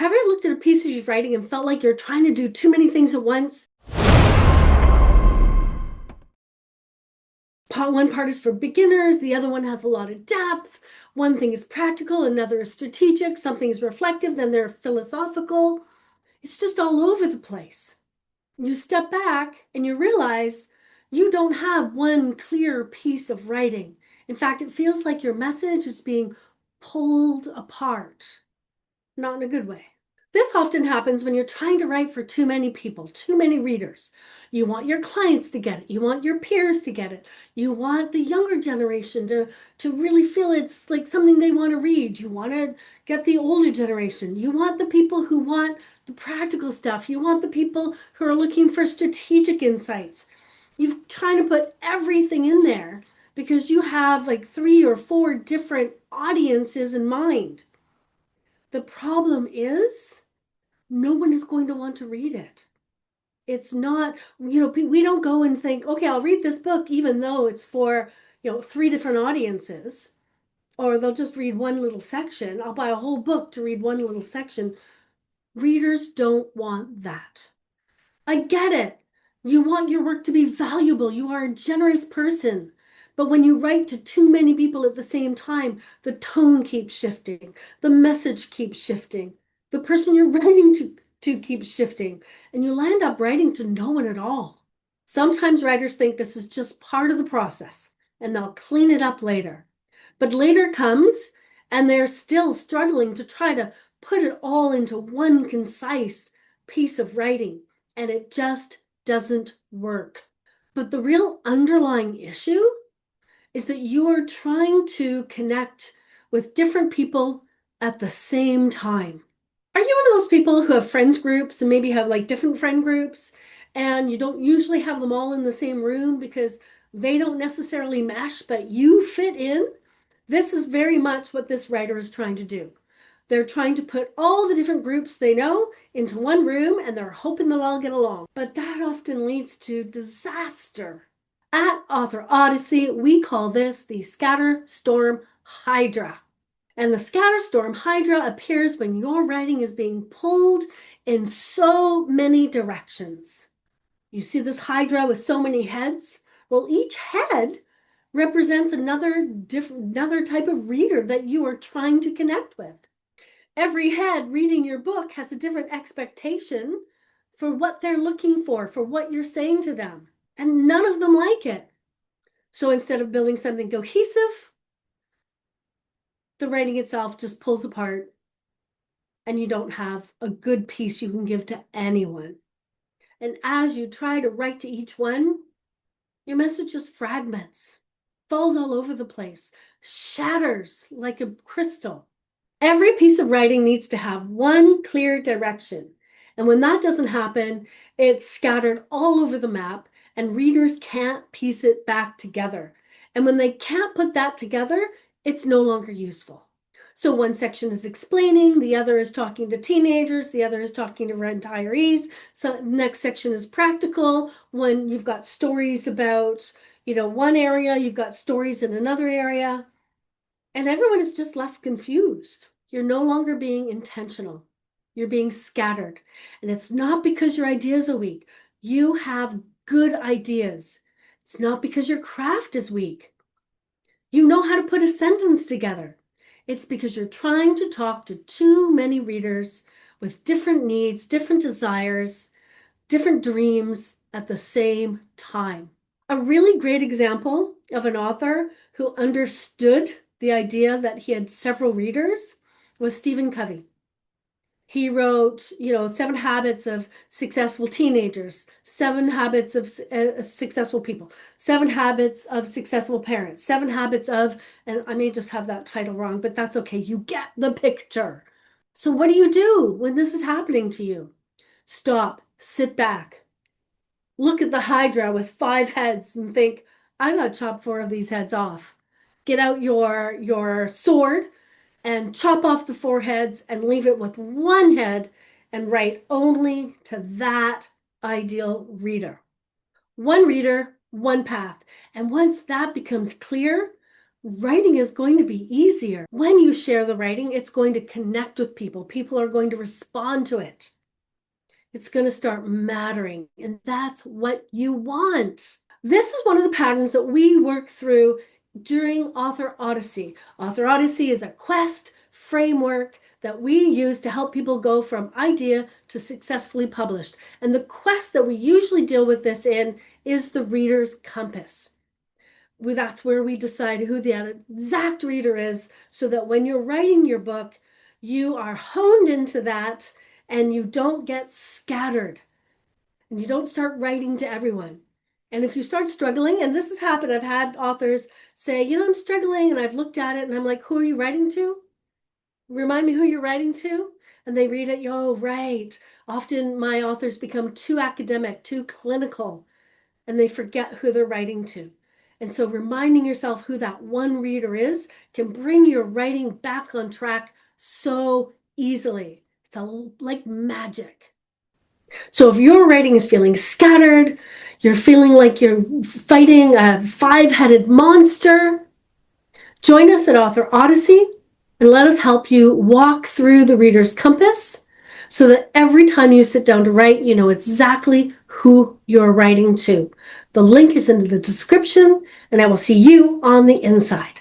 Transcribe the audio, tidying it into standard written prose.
Have you ever looked at a piece of your writing and felt like you're trying to do too many things at once? One part is for beginners, the other one has a lot of depth. One thing is practical, another is strategic, something is reflective, then they're philosophical. It's just all over the place. You step back and you realize you don't have one clear piece of writing. In fact, it feels like your message is being pulled apart, not in a good way. This often happens when you're trying to write for too many people, too many readers. You want your clients to get it. You want your peers to get it. You want the younger generation to really feel it's like something they want to read. You want to get the older generation. You want the people who want the practical stuff. You want the people who are looking for strategic insights. You're trying to put everything in there because you have like 3 or 4 different audiences in mind. The problem is no one is going to want to read it. It's not, we don't go and think, okay, I'll read this book, even though it's for, 3 different audiences, or they'll just read one little section. I'll buy a whole book to read one little section. Readers don't want that. I get it. You want your work to be valuable. You are a generous person. But when you write to too many people at the same time, the tone keeps shifting, the message keeps shifting, the person you're writing to keeps shifting, and you'll end up writing to no one at all. Sometimes writers think this is just part of the process and they'll clean it up later. But later comes and they're still struggling to try to put it all into one concise piece of writing, and it just doesn't work. But the real underlying issue is that you are trying to connect with different people at the same time. Are you one of those people who have friends groups and maybe have like different friend groups and you don't usually have them all in the same room because they don't necessarily mesh, but you fit in? This is very much what this writer is trying to do. They're trying to put all the different groups they know into one room and they're hoping they'll all get along. But that often leads to disaster. At Author Odyssey, we call this the Scatterstorm Hydra. And the Scatterstorm Hydra appears when your writing is being pulled in so many directions. You see this Hydra with so many heads? Well, each head represents another type of reader that you are trying to connect with. Every head reading your book has a different expectation for what they're looking for what you're saying to them. And none of them like it. So instead of building something cohesive, the writing itself just pulls apart and you don't have a good piece you can give to anyone. And as you try to write to each one, your message just fragments, falls all over the place, shatters like a crystal. Every piece of writing needs to have one clear direction. And when that doesn't happen, it's scattered all over the map and readers can't piece it back together. And when they can't put that together, it's no longer useful. So one section is explaining, the other is talking to teenagers, the other is talking to retirees. So the next section is practical. When you've got stories about, one area, you've got stories in another area. And everyone is just left confused. You're no longer being intentional. You're being scattered. And it's not because your ideas are weak. You have good ideas. It's not because your craft is weak. You know how to put a sentence together. It's because you're trying to talk to too many readers with different needs, different desires, different dreams at the same time. A really great example of an author who understood the idea that he had several readers was Stephen Covey. He wrote, 7 Habits of Successful Teenagers, 7 Habits of Successful People, 7 Habits of Successful Parents, 7 Habits of, and I may just have that title wrong, but that's okay. You get the picture. So what do you do when this is happening to you? Stop, sit back, look at the Hydra with 5 heads and think, I gotta chop 4 of these heads off. Get out your sword and chop off the 4 heads and leave it with 1 head and write only to that ideal reader. 1 reader, 1 path. And once that becomes clear, writing is going to be easier. When you share the writing, it's going to connect with people. People are going to respond to it. It's going to start mattering, and that's what you want. This is one of the patterns that we work through during Author Odyssey. Author Odyssey is a quest framework that we use to help people go from idea to successfully published. And the quest that we usually deal with this in is the reader's compass. That's where we decide who the exact reader is, so that when you're writing your book, you are honed into that and you don't get scattered and you don't start writing to everyone. And if you start struggling, and this has happened, I've had authors say, I'm struggling, and I've looked at it and I'm like, who are you writing to? Remind me who you're writing to. And they read it, oh, right. Often my authors become too academic, too clinical, and they forget who they're writing to. And so reminding yourself who that one reader is can bring your writing back on track so easily. It's like magic. So if your writing is feeling scattered, you're feeling like you're fighting a five-headed monster, join us at Author Odyssey and let us help you walk through the reader's compass so that every time you sit down to write, you know exactly who you're writing to. The link is in the description, and I will see you on the inside.